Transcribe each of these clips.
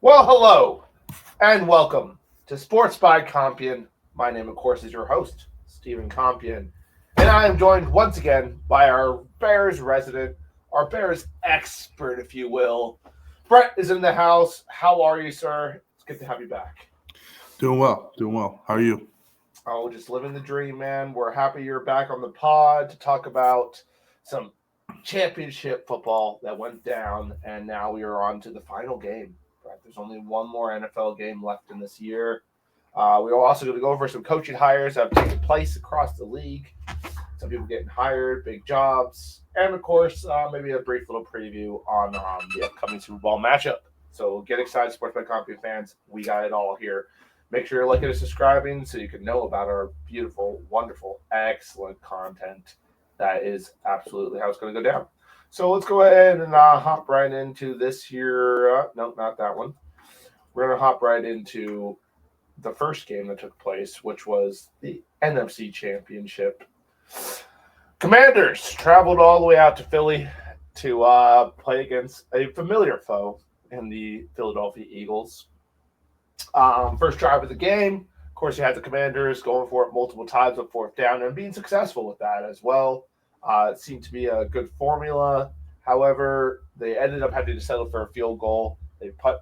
Well, hello and welcome to Sports by Compian. My name, of course, is your host, Stephen Compian, and I am joined once again by our Bears resident, our Bears expert, if you will. Brent is in the house. How are you, sir? It's good to have you back. Doing well, doing well. How are you? Oh, just living the dream, man. We're happy you're back on the pod to talk about some championship football that went down, and now we are on to the final game. Right, there's only one more NFL game left in this year. We are also going to go over some coaching hires that have taken place across the league. Some people getting hired, big jobs, and of course, maybe a brief little preview on the upcoming Super Bowl matchup. So get excited, Sports by Compian fans. We got it all here. Make sure you're liking and subscribing so you can know about our beautiful, wonderful, excellent content. That is absolutely how it's going to go down. So let's go ahead and hop right into this here. No, not that one. We're going to hop right into the first game that took place, which was the NFC Championship. Commanders traveled all the way out to Philly to play against a familiar foe in the Philadelphia Eagles. First drive of the game, of course, you had the Commanders going for it multiple times on fourth down and being successful with that as well. It seemed to be a good formula. However, they ended up having to settle for a field goal.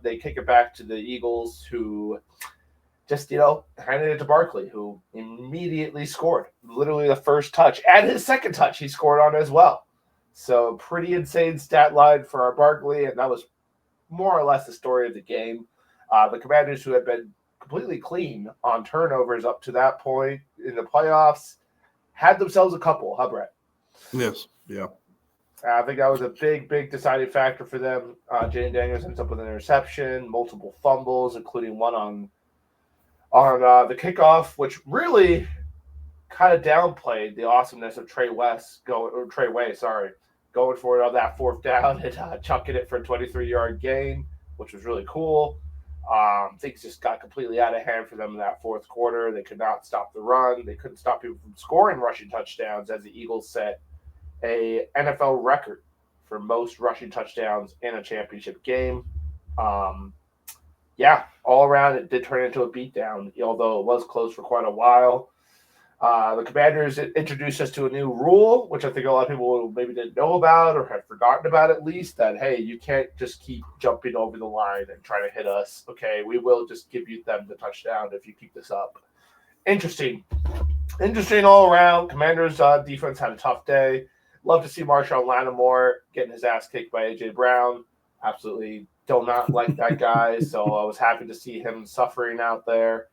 They kick it back to the Eagles, who just handed it to Barkley, who immediately scored. Literally the first touch and his second touch he scored on as well. So pretty insane stat line for our Barkley, and that was more or less the story of the game. The Commanders, who had been completely clean on turnovers up to that point in the playoffs, had themselves a couple, huh, Brett? Yes, yeah. I think that was a big deciding factor for them. Jane Daniels ends up with an interception, multiple fumbles, including one on the kickoff, which really kind of downplayed the awesomeness of Trey Way, going for it on that fourth down and chucking it for a 23-yard gain, which was really cool. Things just got completely out of hand for them in that fourth quarter. They could not stop the run. They couldn't stop people from scoring rushing touchdowns, as the Eagles set a NFL record for most rushing touchdowns in a championship game. All around it did turn into a beatdown, although it was close for quite a while. The Commanders introduced us to a new rule, which I think a lot of people maybe didn't know about or had forgotten about at least, that, hey, you can't just keep jumping over the line and trying to hit us. Okay, we will just give you them the touchdown if you keep this up. Interesting all around. Commanders' defense had a tough day. Love to see Marshawn Lattimore getting his ass kicked by A.J. Brown. Absolutely do not like that guy, so I was happy to see him suffering out there.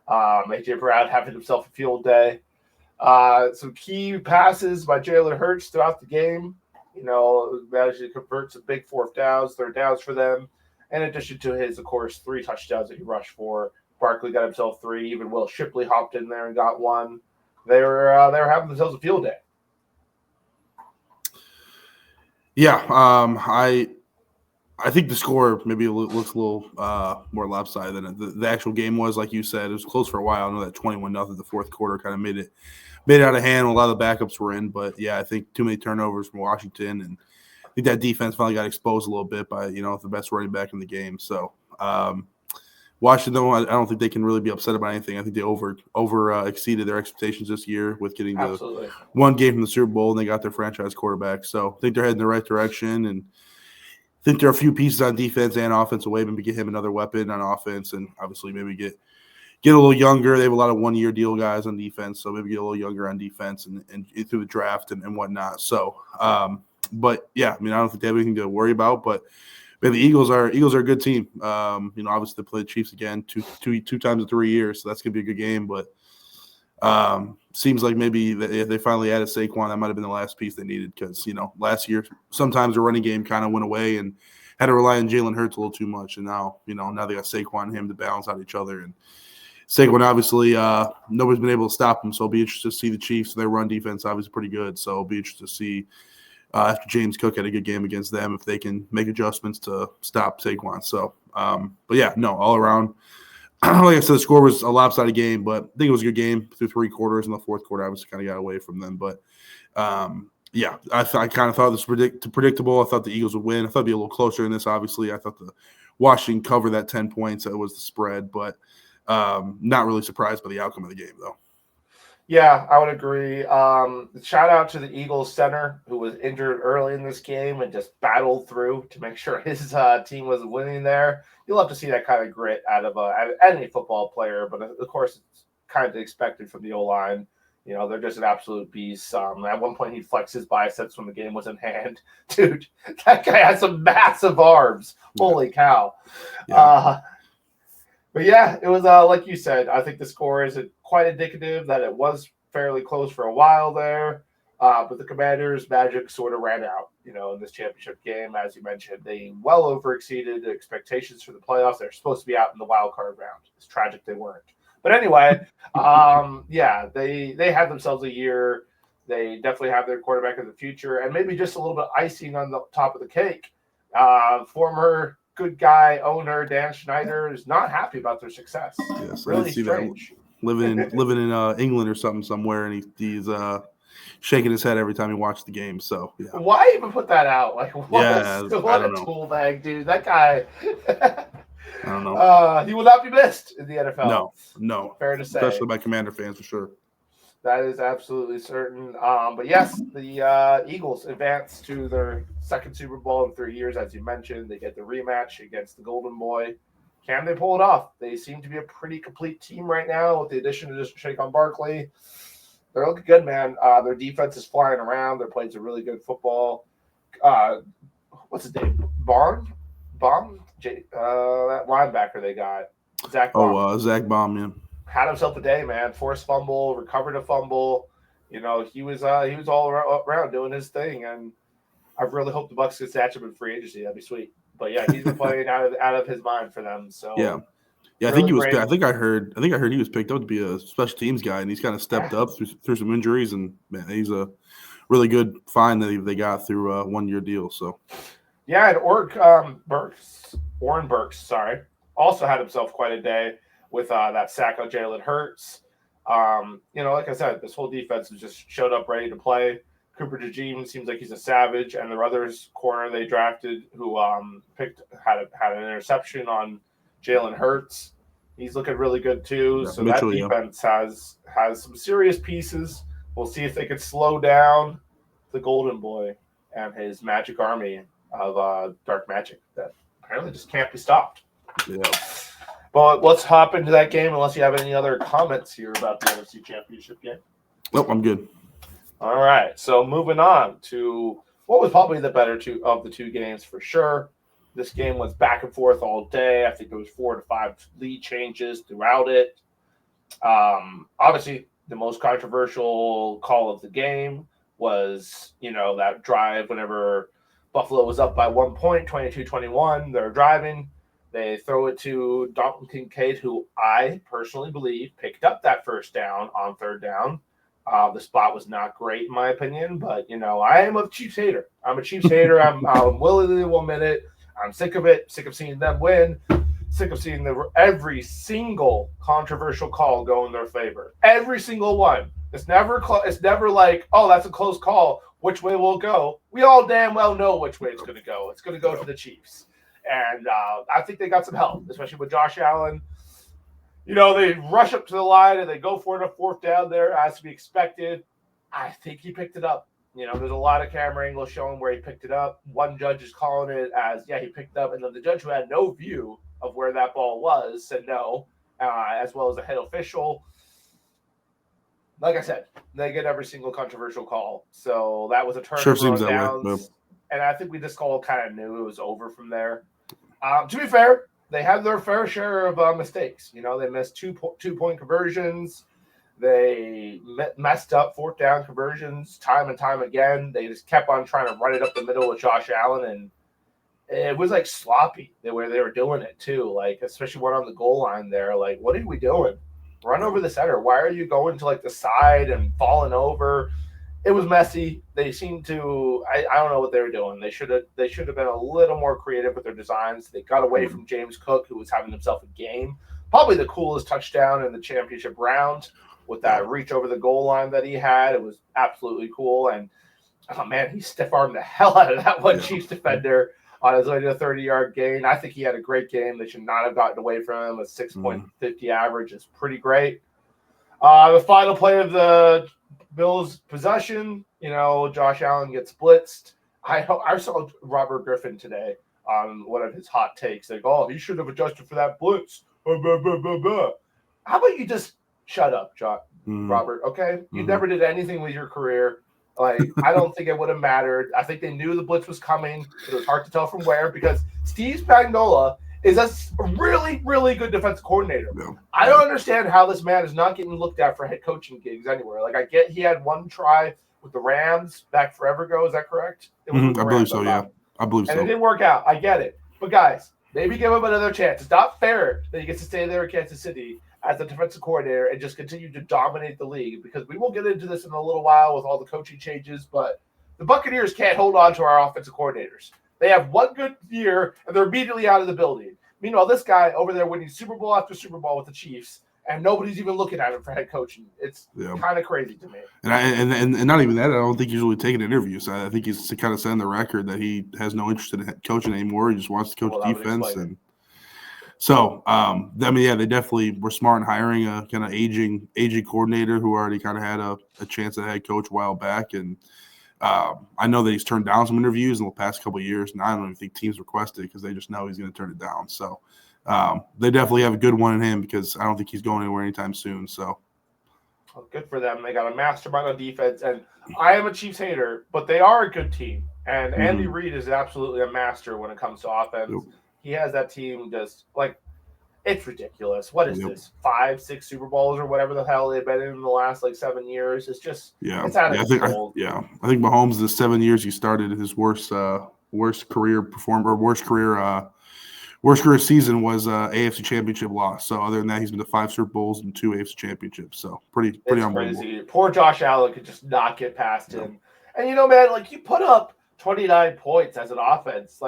A.J. Brown having himself a field day. Some key passes by Jalen Hurts throughout the game. Managed to convert some big third downs for them. In addition to his, of course, 3 touchdowns that he rushed for. Barkley got himself 3. Even Will Shipley hopped in there and got 1. They were having themselves a field day. Yeah, I think the score maybe looks a little more lopsided than the actual game was. Like you said, it was close for a while. I know that 21-0 the fourth quarter kind of made it out of hand when a lot of the backups were in. But yeah, I think too many turnovers from Washington, and I think that defense finally got exposed a little bit by the best running back in the game. So Washington, I don't think they can really be upset about anything. I think they over exceeded their expectations this year with getting the one game from the Super Bowl, and they got their franchise quarterback. So I think they're heading in the right direction, and I think there are a few pieces on defense and offense away. Maybe get him another weapon on offense, and obviously maybe get a little younger. They have a lot of one-year deal guys on defense, so maybe get a little younger on defense and through the draft and whatnot. So, but yeah, I mean, I don't think they have anything to worry about. But the Eagles are a good team. Obviously they play the Chiefs again two times in 3 years, so that's gonna be a good game. But seems like maybe if they finally added Saquon, that might have been the last piece they needed, because last year sometimes the running game kind of went away and had to rely on Jalen Hurts a little too much, and now they got Saquon and him to balance out each other. And Saquon, obviously, nobody's been able to stop him, so I'll be interested to see the Chiefs. Their run defense obviously pretty good, so I'll be interested to see after James Cook had a good game against them if they can make adjustments to stop Saquon. So, but yeah, no, all around. Like I said, the score was a lopsided game, but I think it was a good game through 3 quarters. In the fourth quarter, obviously kind of got away from them. But, I kind of thought this was predictable. I thought the Eagles would win. I thought it'd be a little closer in this, obviously. I thought the Washington cover that 10 points. That was the spread, but not really surprised by the outcome of the game, though. Yeah, I would agree. Shout out to the Eagles center who was injured early in this game and just battled through to make sure his team was winning there. You'll have to see that kind of grit out of any football player, but of course it's kind of expected from the O-line. They're just an absolute beast. At one point, he flexed his biceps when the game was in hand. Dude, that guy has some massive arms. Holy cow. Yeah. But yeah, it was like you said. I think the score is quite indicative that it was fairly close for a while there. But the Commanders' magic sort of ran out, in this championship game. As you mentioned, they well overexceeded the expectations for the playoffs. They're supposed to be out in the wild card round. It's tragic they weren't. But anyway, yeah, they had themselves a year. They definitely have their quarterback of the future, and maybe just a little bit icing on the top of the cake. Former good guy owner Dan Schneider is not happy about their success. Yes, really I see strange. That. Living in England or something somewhere, and he's shaking his head every time he watched the game. So yeah. Why even put that out? Like, what a tool bag, dude. That guy. I don't know. He will not be missed in the NFL. No. Fair to say. Especially by Commander fans for sure. That is absolutely certain. But yes, the Eagles advance to their second Super Bowl in 3 years, as you mentioned. They get the rematch against the Golden Boy. Can they pull it off? They seem to be a pretty complete team right now with the addition of just Saquon Barkley. They're looking good, man. Their defense is flying around. They're playing some really good football. What's his name? Baum? That linebacker they got. Zach Baum. Zach Baum, yeah. Had himself a day, man. Forced fumble, recovered a fumble. He was all around doing his thing, and I really hope the Bucs get snatch him in free agency. That'd be sweet. But yeah, he's been playing out of his mind for them. So yeah. Really I think he was. I think I heard he was picked up to be a special teams guy, and he's kind of stepped up through some injuries, and man, he's a really good find that they got through a 1-year deal. So yeah, and Oren Burks, also had himself quite a day with that sack on Jalen Hurts. Like I said, this whole defense just showed up ready to play. Cooper DeJean seems like he's a savage, and their others corner they drafted who had an interception on Jalen Hurts. He's looking really good too. Yeah, so Mitchell, that defense has some serious pieces. We'll see if they can slow down the Golden Boy and his magic army of dark magic that apparently just can't be stopped. Yeah. But let's hop into that game unless you have any other comments here about the NFC Championship game. Nope, I'm good. All right. So moving on to what was probably the better of the two games for sure. This game was back and forth all day. I think there was 4 to 5 lead changes throughout it. Obviously, the most controversial call of the game was, that drive whenever Buffalo was up by 1 point, 22-21. They're driving. They throw it to Dalton Kincaid, who I personally believe picked up that first down on third down. The spot was not great, in my opinion, but, I am a Chiefs hater. I'm a Chiefs hater. I'm willingly will admit it. I'm sick of it, sick of seeing them win, sick of seeing every single controversial call go in their favor. Every single one. It's never like, oh, that's a close call. Which way will it go? We all damn well know which way it's going to go. It's going to go to the Chiefs. And I think they got some help, especially with Josh Allen. They rush up to the line and they go for it a fourth down there as to be expected. I think he picked it up. There's a lot of camera angles showing where he picked it up. One judge is calling it as, yeah, he picked it up. And then the judge who had no view of where that ball was said no, as well as the head official. Like I said, they get every single controversial call. So that was a turnover on downs. And I think we just all kind of knew it was over from there. To be fair, they had their fair share of mistakes. They missed two-point conversions. They messed up fourth down conversions time and time again. They just kept on trying to run it up the middle with Josh Allen, and it was like sloppy the way they were doing it too. Like, especially one on the goal line there. Like, what are we doing? Run over the center. Why are you going to like the side and falling over? It was messy. They seemed to. I don't know what they were doing. They should have been a little more creative with their designs. They got away from James Cook, who was having himself a game. Probably the coolest touchdown in the championship round. With that reach over the goal line that he had, it was absolutely cool. And, oh, man, he stiff-armed the hell out of that one Chiefs defender. on his way to a 30-yard gain. I think he had a great game. They should not have gotten away from him. A 6.50 average is pretty great. The final play of the Bills' possession, Josh Allen gets blitzed. I saw Robert Griffin today on one of his hot takes. Like, oh, he should have adjusted for that blitz. Blah, blah, blah, blah, blah. How about you just shut up, Robert, okay? You never did anything with your career. Like, I don't think it would have mattered. I think they knew the blitz was coming. It was hard to tell from where because Steve Spagnuolo is a really, really good defensive coordinator. Yeah. I don't understand how this man is not getting looked at for head coaching gigs anywhere. Like, I get he had one try with the Rams back forever ago. Is that correct? I believe so, yeah. I believe so. And it didn't work out. I get it. But, guys, maybe give him another chance. It's not fair that he gets to stay there in Kansas City as the defensive coordinator and just continue to dominate the league because we will get into this in a little while with all the coaching changes, but the Buccaneers can't hold on to our offensive coordinators. They have one good year, and they're immediately out of the building. Meanwhile, this guy over there winning Super Bowl after Super Bowl with the Chiefs, and nobody's even looking at him for head coaching. It's kind of crazy to me. And not even that, I don't think he's really taking interviews. I think he's kind of setting the record that he has no interest in coaching anymore. He just wants to coach defense. And so, they definitely were smart in hiring a kind of aging coordinator who already kind of had a chance at head coach a while back. And I know that he's turned down some interviews in the past couple of years, and I don't even think teams requested because they just know he's going to turn it down. So they definitely have a good one in him because I don't think he's going anywhere anytime soon. So good for them. They got a mastermind on defense, and I am a Chiefs hater, but they are a good team. And Andy Reid is absolutely a master when it comes to offense. Yep. He has that team just like it's ridiculous. What is this? 5-6 Super Bowls or whatever the hell they've been in the last 7 years. It's just it's out of control. I think Mahomes the 7 years he started his worst career season was AFC Championship loss. So other than that, he's been to 5 Super Bowls and 2 AFC Championships. So pretty unbelievable. Crazy. Poor Josh Allen could just not get past him. And man, you put up 29 points as an offense.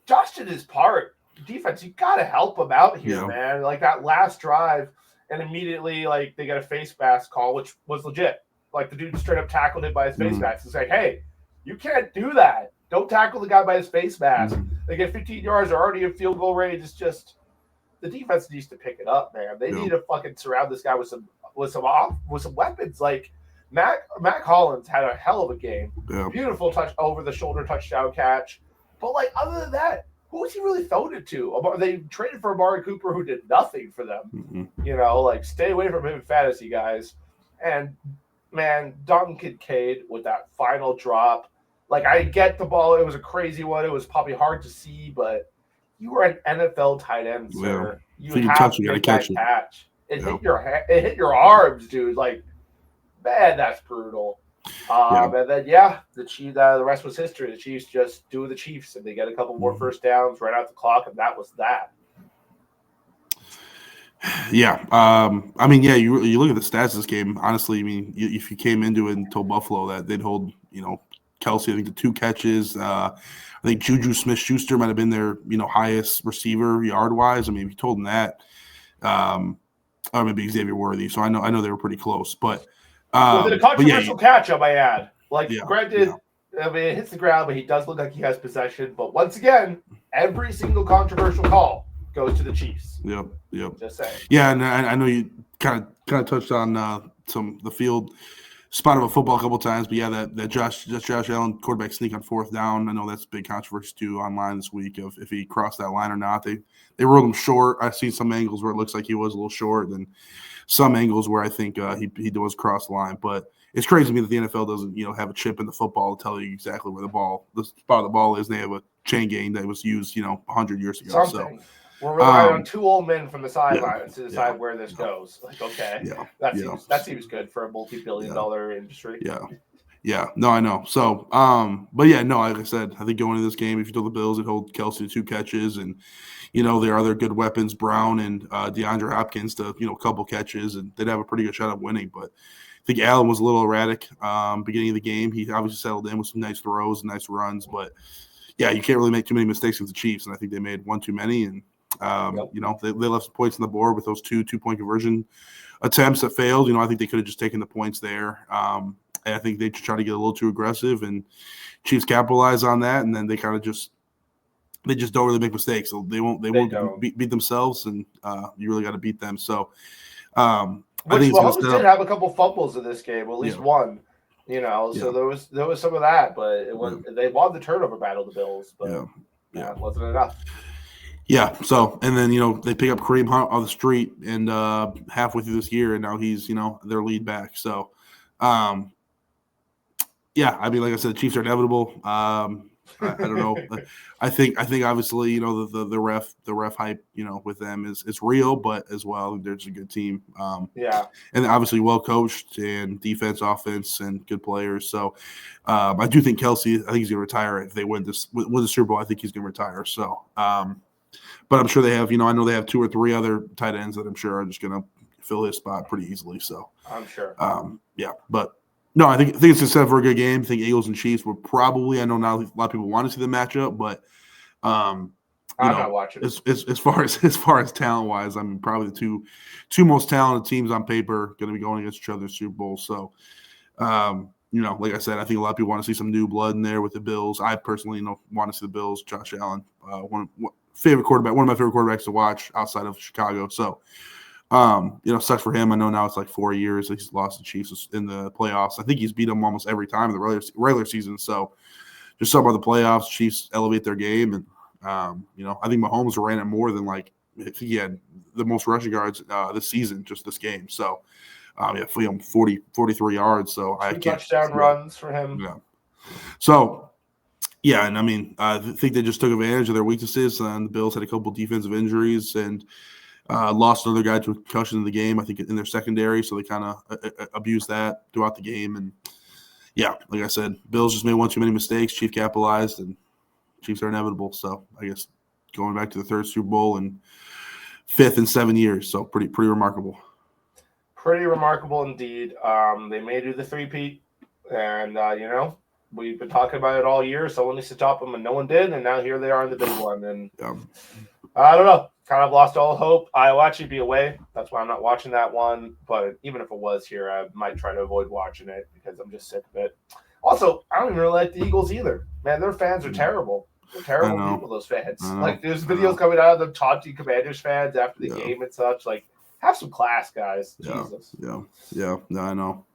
Josh did his part. Defense, you got to help him out here, man. That last drive, and immediately, they got a face mask call, which was legit. The dude straight up tackled him by his face mask. It's like, hey, you can't do that. Don't tackle the guy by his face mask. They get 15 yards, they're already in field goal range. It's just the defense needs to pick it up, man. They need to fucking surround this guy with some weapons. Matt Collins had a hell of a game. Yeah. Beautiful over the shoulder touchdown catch. But other than that, who was he really thrown it to? They traded for Amari Cooper, who did nothing for them. Stay away from him in fantasy, guys. And man, Dalton Kincaid with that final drop. I get the ball. It was a crazy one. It was probably hard to see, but you were an NFL tight end, sir. You have to make that catch. It hit your arms, dude. Man, that's brutal. And then the rest was history. The Chiefs just do the Chiefs, and they get a couple more first downs right out the clock, and that was that. Yeah, you look at the stats of this game. Honestly, if you came into it and told Buffalo that they'd hold, Kelsey, I think, to 2 catches. I think Juju Smith-Schuster might have been their, highest receiver yard-wise. If you told them that, or maybe Xavier Worthy. So I know they were pretty close, but. Was it a controversial catch, I might add? Granted, it hits the ground, but he does look like he has possession. But once again, every single controversial call goes to the Chiefs. Yep. Just saying. Yeah, and I know you kind of touched on the field spot of a football a couple of times, but that Josh Allen quarterback sneak on 4th down. I know that's a big controversy too online this week of if he crossed that line or not. They ruled him short. I've seen some angles where it looks like he was a little short, and some angles where I think he does cross the line. But it's crazy to me that the NFL doesn't have a chip in the football to tell you exactly where the spot of the ball is. And they have a chain gang that was used 100 years ago. Something. So we're relying on 2 old men from the sidelines to decide where this goes. That seems good for a multi-billion-dollar industry. Yeah, no, I know. So, like I said, I think going into this game, if you told the Bills, it'd hold Kelsey to 2 catches, and there are other good weapons, Brown and DeAndre Hopkins to a couple catches, and they'd have a pretty good shot at winning. But I think Allen was a little erratic beginning of the game. He obviously settled in with some nice throws, nice runs, but you can't really make too many mistakes with the Chiefs, and I think they made one too many, and they left some points on the board with those 2-point conversion attempts that failed. I think they could have just taken the points there. And I think they just try to get a little too aggressive, and Chiefs capitalize on that, and then they kind of just they just don't really make mistakes. So they won't don't. beat themselves, and you really got to beat them. So Which I think it's going to Mahomes set did up. have a couple fumbles in this game, at least Yeah. one. So there was some of that, but it was they won the turnover battle, the Bills, but it wasn't enough. Yeah. So and then they pick up Kareem Hunt on the street, and halfway through this year, and now he's their lead back. So, yeah, I mean, like I said, the Chiefs are inevitable. I don't know. I think obviously the ref hype with them is real, but as well they're just a good team. And obviously well coached and defense, offense, and good players. So I do think Kelsey. I think he's gonna retire if they win the Super Bowl. I think he's gonna retire. So, but I'm sure they have. I know they have 2 or 3 other tight ends that I'm sure are just gonna fill his spot pretty easily. So I'm sure. Yeah, but. No, I think it's set for a good game. I think Eagles and Chiefs would probably. I know now a lot of people want to see the matchup, but I'm not watching. As far as talent wise, I mean probably the two most talented teams on paper going to be going against each other in Super Bowl. So, like I said, I think a lot of people want to see some new blood in there with the Bills. I personally, want to see the Bills. Josh Allen, one of my favorite quarterbacks to watch outside of Chicago. So. Sucks for him. I know now it's like 4 years he's lost the Chiefs in the playoffs. I think he's beat them almost every time in the regular season. So just something about the playoffs, Chiefs elevate their game. And, I think Mahomes ran it more than he had the most rushing yards this season, just this game. So, 43 yards. So I can't. Touchdown runs for him. Yeah. So, yeah, and I mean, I think they just took advantage of their weaknesses. And the Bills had a couple defensive injuries and lost another guy to a concussion in the game, I think, in their secondary. So they kind of abused that throughout the game. And, yeah, like I said, Bills just made one too many mistakes. Chiefs capitalized, and Chiefs are inevitable. So I guess going back to the 3rd Super Bowl and 5th in 7 years. So pretty remarkable. Pretty remarkable indeed. They may do the 3-peat. And, we've been talking about it all year. Someone needs to top them, and no one did. And now here they are in the big one. And I don't know. Kind of lost all hope. I'll actually be away. That's why I'm not watching that one. But even if it was here, I might try to avoid watching it because I'm just sick of it. Also, I don't even really like the Eagles either. Man, their fans are terrible. They're terrible people, those fans. There's videos coming out of them taunting Commanders fans after the game and such. Have some class, guys. Jesus. Yeah. No, I know.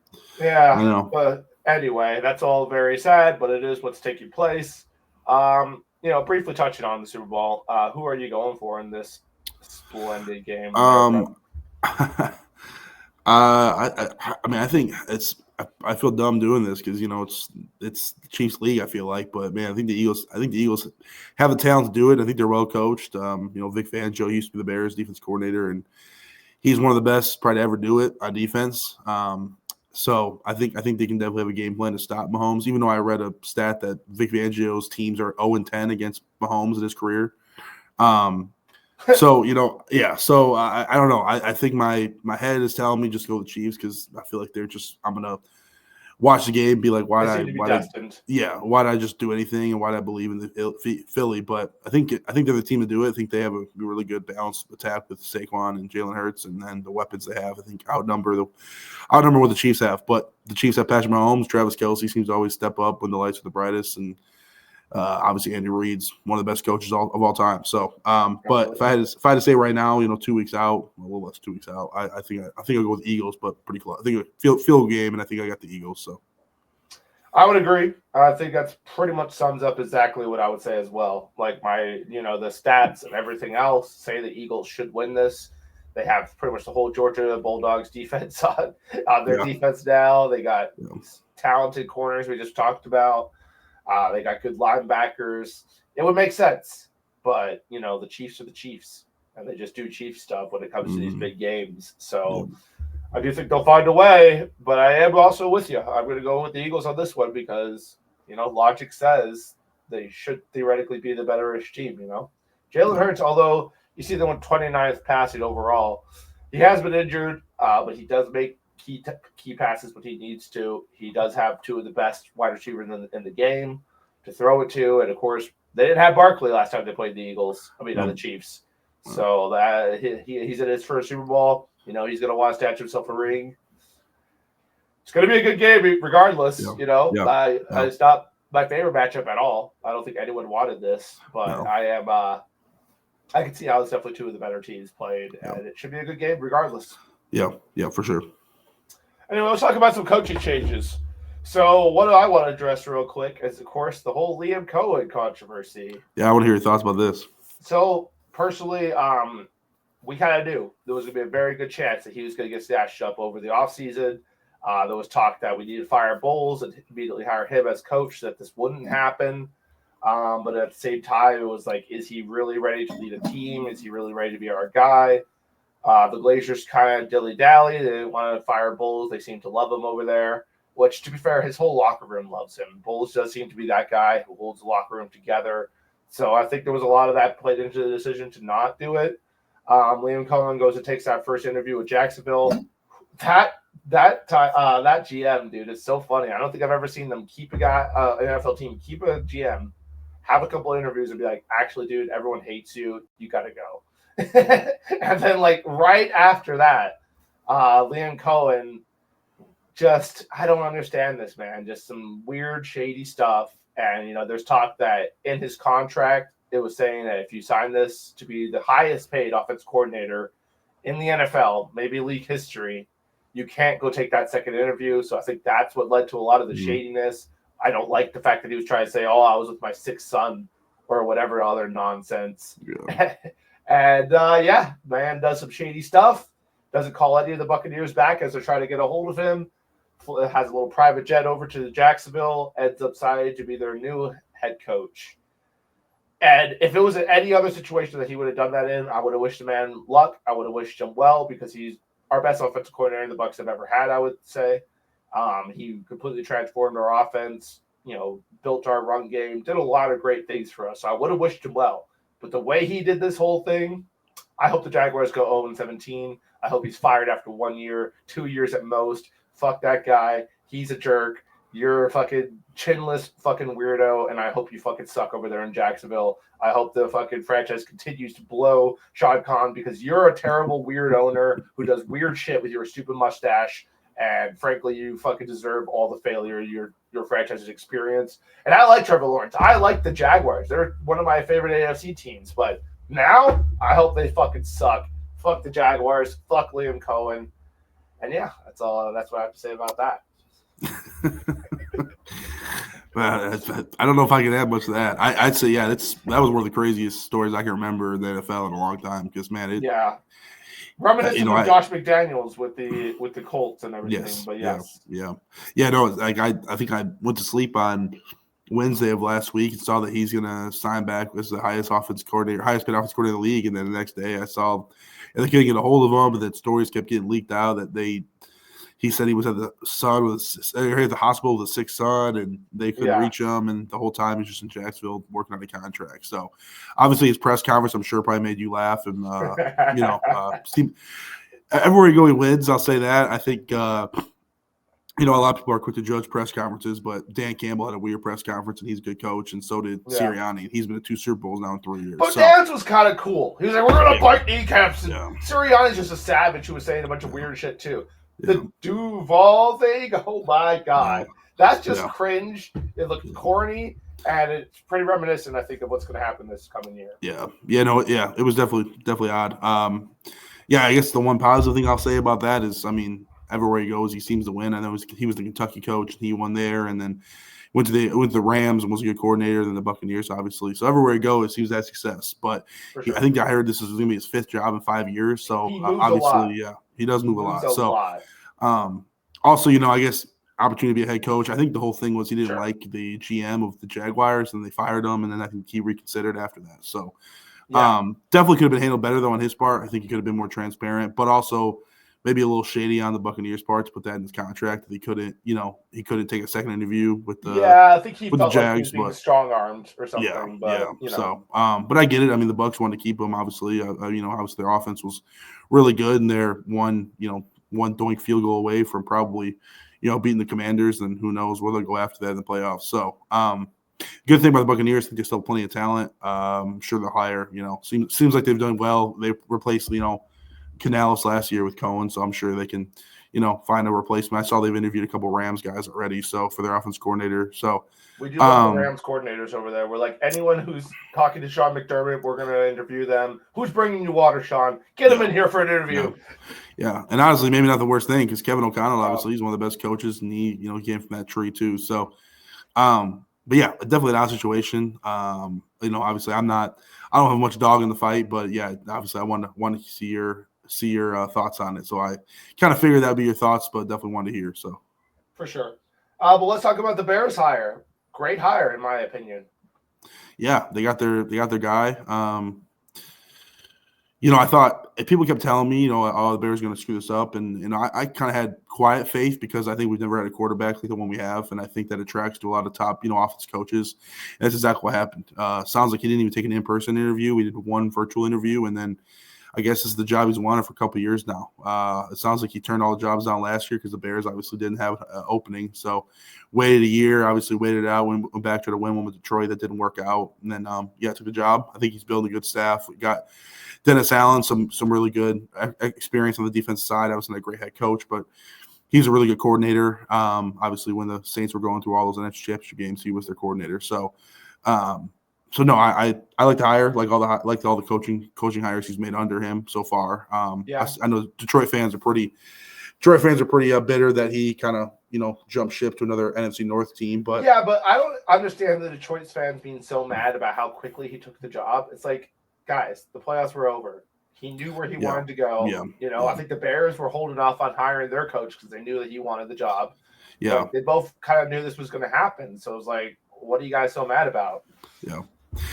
Yeah. I know. But anyway, that's all very sad, but it is what's taking place. Briefly touching on the Super Bowl, who are you going for in this splendid game? I mean, I think I feel dumb doing this because it's the Chiefs league. I feel like, but man, I think the Eagles have the talent to do it. I think they're well coached. Vic Fangio used to be the Bears defense coordinator, and he's one of the best probably to ever do it on defense. So I think they can definitely have a game plan to stop Mahomes. Even though I read a stat that Vic Fangio's teams are 0-10 against Mahomes in his career. So So I don't know. I think my head is telling me just go with the Chiefs because I feel like I'm gonna watch the game and be like, why did I just do anything and why did I believe in the Philly? But I think they're the team to do it. I think they have a really good balanced attack with Saquon and Jalen Hurts, and then the weapons they have, I think, outnumber what the Chiefs have. But the Chiefs have Patrick Mahomes. Travis Kelce seems to always step up when the lights are the brightest, and obviously Andy Reid's one of the best coaches of all time. So, but if I had to say right now, 2 weeks out, a little less 2 weeks out, I think I'll go with the Eagles, but pretty close. I think field game, and I think I got the Eagles. So, I would agree. I think that's pretty much sums up exactly what I would say as well. Like the stats and everything else say the Eagles should win this. They have pretty much the whole Georgia Bulldogs defense on their defense now. They got talented corners we just talked about. They got good linebackers. It would make sense. But, the Chiefs are the Chiefs, and they just do Chiefs stuff when it comes to these big games. So I do think they'll find a way, but I am also with you. I'm going to go with the Eagles on this one because, logic says they should theoretically be the better-ish team, Jalen Hurts, although you see them with 29th passing overall, he has been injured, but he does make key passes when he needs to. He does have 2 of the best wide receivers in the game to throw it to, and of course they didn't have Barkley last time they played the Eagles. The Chiefs. So that he's in his first Super Bowl. He's going to want to statue himself a ring. It's going to be a good game regardless. I my favorite matchup at all. I don't think anyone wanted this, but No. I can see how it's definitely two of the better teams played, and it should be a good game regardless. Yeah, for sure. Anyway, let's talk about some coaching changes. So, what do I want to address real quick is, of course, the whole Liam Cohen controversy. Yeah, I want to hear your thoughts about this. So, personally, we kind of knew there was going to be a very good chance that he was going to get snatched up over the offseason. There was talk that we needed to fire Bowles and immediately hire him as coach, that this wouldn't happen. But at the same time, it was like, is he really ready to lead a team? Is he really ready to be our guy? The Glazers kind of dilly-dally. They didn't want to fire Bowles. They seem to love him over there, which, to be fair, his whole locker room loves him. Bowles does seem to be that guy who holds the locker room together. So I think there was a lot of that played into the decision to not do it. Liam Cohen goes and takes that first interview with Jacksonville. That GM, dude, is so funny. I don't think I've ever seen them keep a guy, an NFL team, keep a GM, have a couple of interviews and be like, actually, dude, everyone hates you. You got to go. And then, like, right after that, Liam Cohen just, I don't understand this, man. Just some weird, shady stuff. And, you know, there's talk that in his contract, it was saying that if you sign this to be the highest paid offense coordinator in the NFL, maybe league history, you can't go take that second interview. So I think that's what led to a lot of the shadiness. I don't like the fact that he was trying to say, oh, I was with my sixth son or whatever other nonsense. Yeah. And, man does some shady stuff. Doesn't call any of the Buccaneers back as they're trying to get a hold of him. Has a little private jet over to Jacksonville. Ends up signing to be their new head coach. And if it was any other situation that he would have done that in, I would have wished the man luck. I would have wished him well because he's our best offensive coordinator the Bucs have ever had, I would say. He completely transformed our offense, you know, built our run game, did a lot of great things for us. So I would have wished him well. But the way he did this whole thing, I hope the Jaguars go 0-17. I hope he's fired after 1 year, 2 years at most. Fuck that guy. He's a jerk. You're a fucking chinless fucking weirdo, and I hope you fucking suck over there in Jacksonville. I hope the fucking franchise continues to blow Shad Khan because you're a terrible, weird owner who does weird shit with your stupid mustache, and frankly, you fucking deserve all the failure your franchise has experienced. And I like Trevor Lawrence. I like the Jaguars. They're one of my favorite AFC teams, but now I hope they fucking suck. Fuck the Jaguars. Fuck Liam Cohen. And yeah, that's all. That's what I have to say about that. I don't know if I can add much to that. I'd say, that was one of the craziest stories I can remember in the NFL in a long time. Because reminiscent of Josh McDaniels with the Colts and everything. Yes, but yes, no, like I think I went to sleep on Wednesday of last week and saw that he's gonna sign back as the highest paid offense coordinator in the league, and then the next day I saw and they couldn't get a hold of him, but then stories kept getting leaked out that he said he was at the hospital with a sick son, and they couldn't reach him, and the whole time he's just in Jacksonville working on a contract. So, obviously, his press conference, I'm sure, probably made you laugh, and everywhere you go, he wins. I'll say that. I think a lot of people are quick to judge press conferences, but Dan Campbell had a weird press conference, and he's a good coach, and so did Sirianni. He's been to 2 Super Bowls now in 3 years. But Dan's was kind of cool. He was like, we're going to bite kneecaps. And Sirianni's just a savage who was saying a bunch of weird shit, too. The Duval thing, oh, my God. That's just cringe. It looked corny, and it's pretty reminiscent, I think, of what's going to happen this coming year. It was definitely odd. I guess the one positive thing I'll say about that is, everywhere he goes, he seems to win. I know he was the Kentucky coach, and he won there, and then went to the Rams and was a good coordinator, then the Buccaneers, obviously. So everywhere he goes, he was that success. But sure. I think I heard this is going to be his 5th job in 5 years. So obviously, he does move a lot. Also, I guess opportunity to be a head coach. I think the whole thing was he didn't like the GM of the Jaguars, and they fired him, and then I think he reconsidered after that. So definitely could have been handled better though on his part. I think he could have been more transparent, but also maybe a little shady on the Buccaneers' part to put that in his contract that he couldn't take a second interview with the I think he felt the Jags, like he was being strong-armed or something. So, but I get it. The Bucs wanted to keep him. Obviously, obviously their offense was really good, and they're one doink field goal away from probably beating the Commanders, and who knows where they'll go after that in the playoffs. So, good thing about the Buccaneers, I think they still have plenty of talent. I'm sure they'll hire. Seems like they've done well. They replaced Canales last year with Cohen, so I'm sure they can, find a replacement. I saw they've interviewed a couple Rams guys already, so for their offense coordinator. So we do love the Rams coordinators over there. We're like, anyone who's talking to Sean McDermott, we're going to interview them. Who's bringing you water, Sean? Get him in here for an interview. Yeah, and honestly, maybe not the worst thing because Kevin O'Connell, obviously, he's one of the best coaches, and he came from that tree too. So, but yeah, definitely an odd situation. Obviously, I don't have much dog in the fight, but yeah, obviously, I want to see your thoughts on it. So I kind of figured that'd be your thoughts, but definitely wanted to hear. So for sure. But let's talk about the Bears hire. Great hire, in my opinion. Yeah, they got their guy. I thought if people kept telling me, the Bears are going to screw this up, and I kind of had quiet faith because I think we've never had a quarterback like the one we have, and I think that attracts to a lot of top, offense coaches. And that's exactly what happened. Sounds like he didn't even take an in-person interview. We did one virtual interview, and then I guess this is the job he's wanted for a couple of years now. It sounds like he turned all the jobs down last year because the Bears obviously didn't have an opening. So waited a year, obviously waited it out, went back to the win one with Detroit. That didn't work out. And then, took the job. I think he's building a good staff. We got Dennis Allen, some really good experience on the defensive side. Obviously not a great head coach, but he's a really good coordinator. Obviously when the Saints were going through all those NFC championship games, he was their coordinator. So, no, I like the hire, like all the coaching hires he's made under him so far. I know Detroit fans are pretty bitter that he kind of jumped ship to another NFC North team. But yeah, but I don't understand the Detroit fans being so mad about how quickly he took the job. It's like, guys, the playoffs were over. He knew where he wanted to go. Yeah. I think the Bears were holding off on hiring their coach because they knew that he wanted the job. Yeah, so they both kind of knew this was going to happen. So it was like, what are you guys so mad about?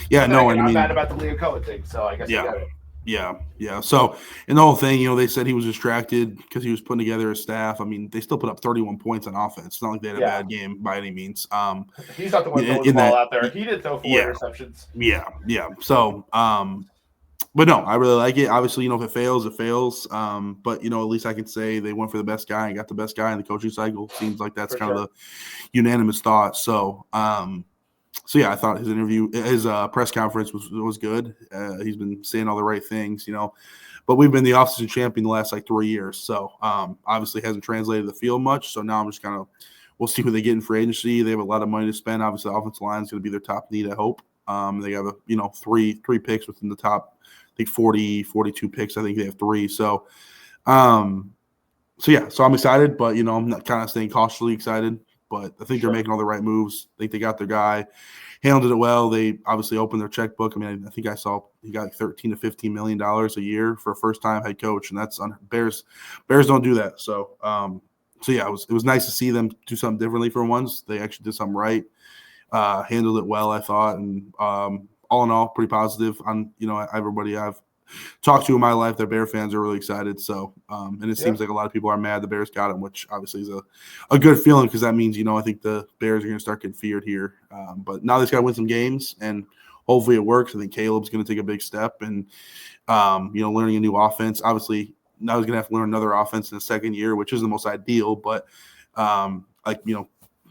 Yeah, no, I'm mad about the Leo Cohen thing, so I guess I get it. Yeah. So, and the whole thing, they said he was distracted because he was putting together a staff. I mean, they still put up 31 points on offense. It's not like they had a bad game by any means. He's not the one throwing the ball out there. He did throw 4 interceptions. Yeah. So, but no, I really like it. Obviously, if it fails, it fails. But at least I can say they went for the best guy and got the best guy in the coaching cycle. Seems like that's of the unanimous thought. So, So yeah, I thought his press conference was good. He's been saying all the right things, But we've been the offseason champion the last 3 years, so obviously hasn't translated the field much. So now I'm just we'll see who they get in free agency. They have a lot of money to spend. Obviously, the offensive line is going to be their top need. I hope they have three picks within the top. I think 42 picks. I think they have 3. So, so I'm excited, but I'm not kind of staying cautiously excited. But I think they're making all the right moves. I think they got their guy, handled it well. They obviously opened their checkbook. I mean, I think I saw he got $13 to $15 million a year for a first-time head coach, and that's on Bears. Bears don't do that. So, yeah, it was nice to see them do something differently for once. They actually did something right, handled it well, I thought, and all in all, pretty positive on everybody I've talked to in my life. Their Bear fans are really excited. So, and it seems like a lot of people are mad the Bears got him, which obviously is a good feeling because that means, I think the Bears are going to start getting feared here. But now they've got to win some games and hopefully it works. I think Caleb's going to take a big step and, learning a new offense. Obviously, now he's going to have to learn another offense in the second year, which isn't the most ideal, but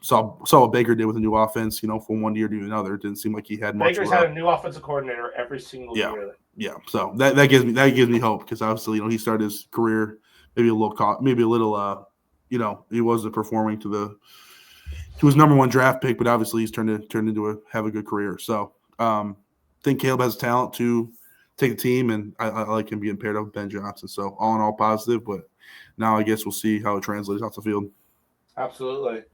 saw what Baker did with a new offense, from one year to another. It didn't seem like he had much. Baker's had a new offensive coordinator every single year. Yeah, so that gives me hope because obviously he started his career maybe a little he wasn't performing to his number 1 draft pick, but obviously he's turned into have a good career. So I think Caleb has talent to take the team, and I like him being paired up with Ben Johnson. So all in all, positive. But now I guess we'll see how it translates off the field. Absolutely.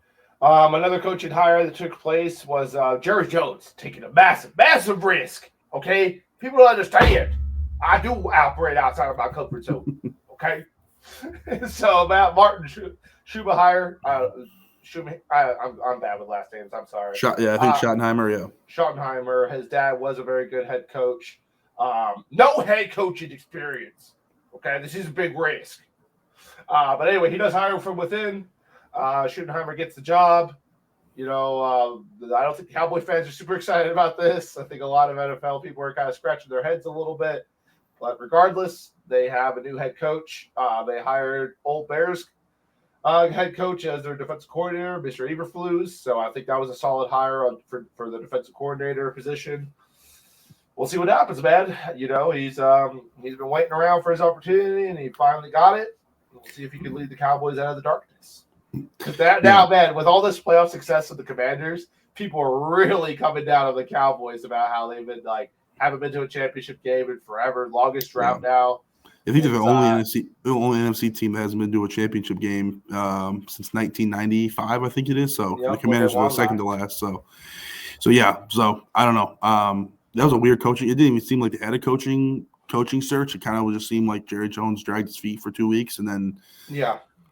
Another coaching hire that took place was Jerry Jones taking a massive risk. Okay. People don't understand. I do operate outside of my comfort zone. Okay, so Matt Martin Schubahire. I'm bad with last names. I'm sorry. I think Schottenheimer. Yeah, Schottenheimer. His dad was a very good head coach. No head coaching experience. Okay, this is a big risk. But anyway, he does hire from within. Schottenheimer gets the job. I don't think the Cowboy fans are super excited about this. I think a lot of NFL people are kind of scratching their heads a little bit. But regardless, they have a new head coach. They hired old Bears head coach as their defensive coordinator, Mr. Eberflus. So I think that was a solid hire for the defensive coordinator position. We'll see what happens, man. He's been waiting around for his opportunity, and he finally got it. We'll see if he can lead the Cowboys out of the darkness. Because now, man, with all this playoff success of the Commanders, people are really coming down on the Cowboys about how they've been haven't been to a championship game in forever, longest drought now. I think they're the only NFC team that hasn't been to a championship game since 1995, I think it is. So the Commanders were second to last. So yeah. So I don't know. That was a weird coaching. It didn't even seem like they had a coaching search. It kind of just seemed like Jerry Jones dragged his feet for 2 weeks, and then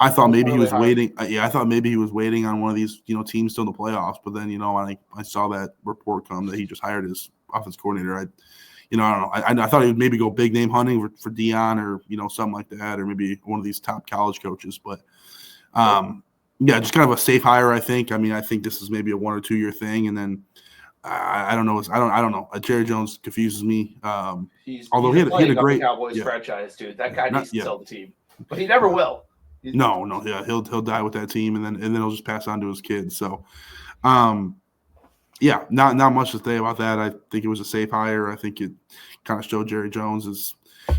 I thought maybe he was waiting. I thought maybe he was waiting on one of these teams still in the playoffs. But then I saw that report come that he just hired his offense coordinator. I don't know. I thought he would maybe go big name hunting for Dion or something like that, or maybe one of these top college coaches. But just kind of a safe hire. I think. I mean, I think this is maybe a 1 or 2 year thing, and then I don't know. I don't know. Jerry Jones confuses me. Although he had a great Cowboys franchise, dude. That guy needs to sell the team, but he never will. No, he'll die with that team, and then he'll just pass on to his kids. So, not much to say about that. I think it was a safe hire. I think it kind of showed Jerry Jones is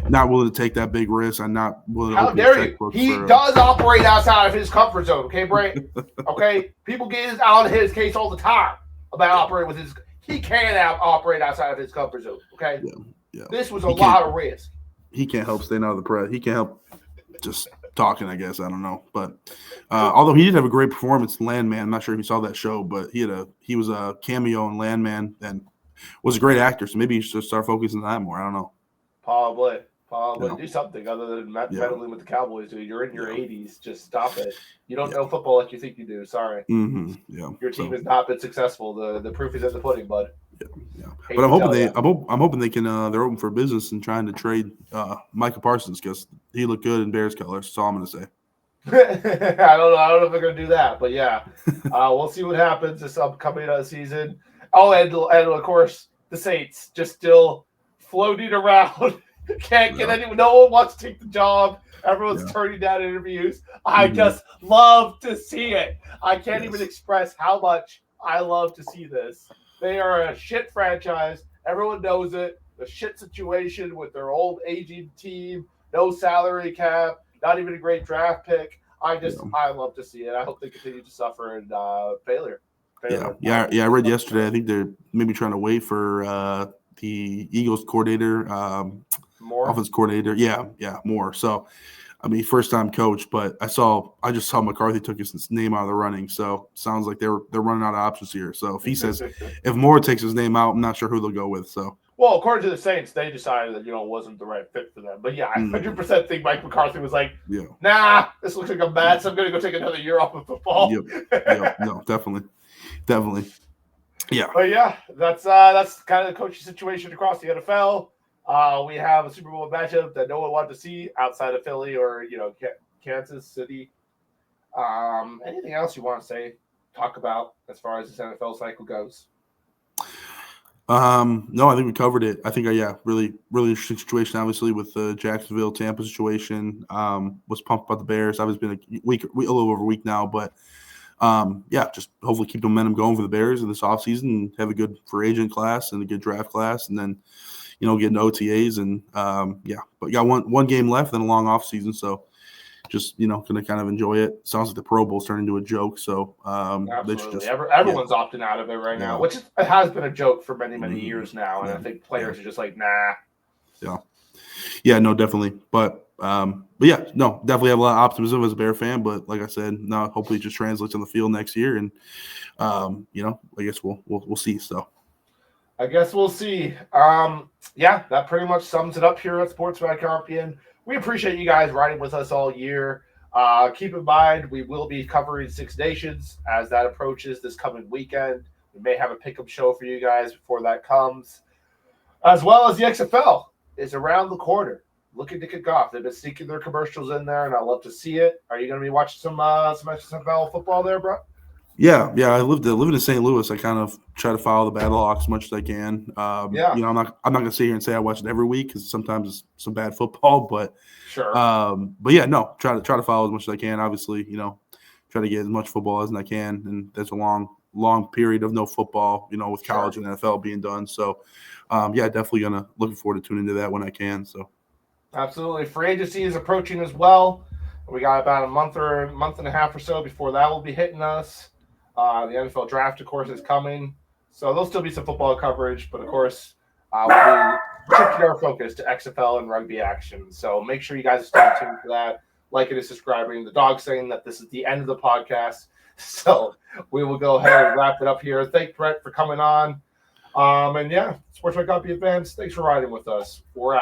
not willing to take that big risk. I'm not willing to. How dare you? He does operate outside of his comfort zone. Okay, Brant. Okay, people get out of his case all the time about operating with his. He can operate outside of his comfort zone. Okay. Yeah. This was a lot of risk. He can't help staying out of the press. He can't help just talking, I guess. I don't know. But although he did have a great performance in Landman, I'm not sure if you saw that show, but he was a cameo in Landman and was a great actor. So maybe you should start focusing on that more. I don't know. Probably do something other than meddling with the Cowboys, dude. You're in your 80s. Just stop it. You don't know football like you think you do. Sorry. Mm-hmm. Yeah. Your team has not been successful. The proof is in the pudding, bud. Yeah. But I'm hoping they can. They're open for business and trying to trade Micah Parsons because he looked good in Bears colors. That's all I'm going to say. I don't know if they're going to do that, but yeah, we'll see what happens this upcoming season. Oh, and of course the Saints just still floating around. Can't get anyone. No one wants to take the job. Everyone's turning down interviews. I just love to see it. I can't even express how much I love to see this. They are a shit franchise. Everyone knows it. The shit situation with their old aging team, no salary cap, not even a great draft pick. I love to see it. I hope they continue to suffer and failure. Yeah. I read yesterday. I think they're maybe trying to wait for the Eagles coordinator, offense coordinator. Yeah, more. So, I mean, first time coach, but I just saw McCarthy took his name out of the running. So sounds like they're running out of options here. So if he says if Moore takes his name out, I'm not sure who they'll go with. So well, according to the Saints, they decided that it wasn't the right fit for them. But yeah, I 100% think Mike McCarthy was like, nah, this looks like a mess. I'm going to go take another year off of football. Yep. No, definitely. Yeah. But yeah, that's kind of the coaching situation across the NFL. We have a Super Bowl matchup that no one wanted to see outside of Philly or Kansas City. Anything else you want to talk about as far as this NFL cycle goes? No, I think we covered it. I think really interesting situation. Obviously, with the Jacksonville Tampa situation, was pumped about the Bears. I've been a little over a week now, but just hopefully keep the momentum going for the Bears in this offseason and have a good free agent class and a good draft class, and then get into OTAs and but we got one game left and a long off season, so just gonna kind of enjoy it. Sounds like the Pro Bowl's turned into a joke, so absolutely. Everyone's opting out of it right now, which has been a joke for many years now, and I think players are just like, nah. No, definitely, but definitely have a lot of optimism as a Bear fan. But like I said, hopefully it just translates on the field next year, and I guess we'll see. So. I guess we'll see. That pretty much sums it up here at Sports by Compian. We appreciate you guys riding with us all year. Keep in mind, we will be covering Six Nations as that approaches this coming weekend. We may have a pick-up show for you guys before that comes. As well as the XFL is around the corner, looking to kick off. They've been sneaking their commercials in there, and I love to see it. Are you going to be watching some XFL football there, bro? Yeah. I lived in St. Louis. I kind of try to follow the Battlehawks as much as I can. I'm not gonna sit here and say I watch it every week because sometimes it's some bad football, but sure. Try to follow as much as I can. Obviously, try to get as much football as I can, and there's a long period of no football, with college and NFL being done. So, definitely looking forward to tuning into that when I can. So, absolutely, free agency is approaching as well. We got about a month and a half or so before that will be hitting us. The NFL draft, of course, is coming. So there'll still be some football coverage, but of course, we'll be shifting our focus to XFL and rugby action. So make sure you guys stay tuned for that. Liking and subscribing. The dog's saying that this is the end of the podcast. So we will go ahead and wrap it up here. Thank Brent for coming on. And yeah, Sports Copy Advance, thanks for riding with us. We're out.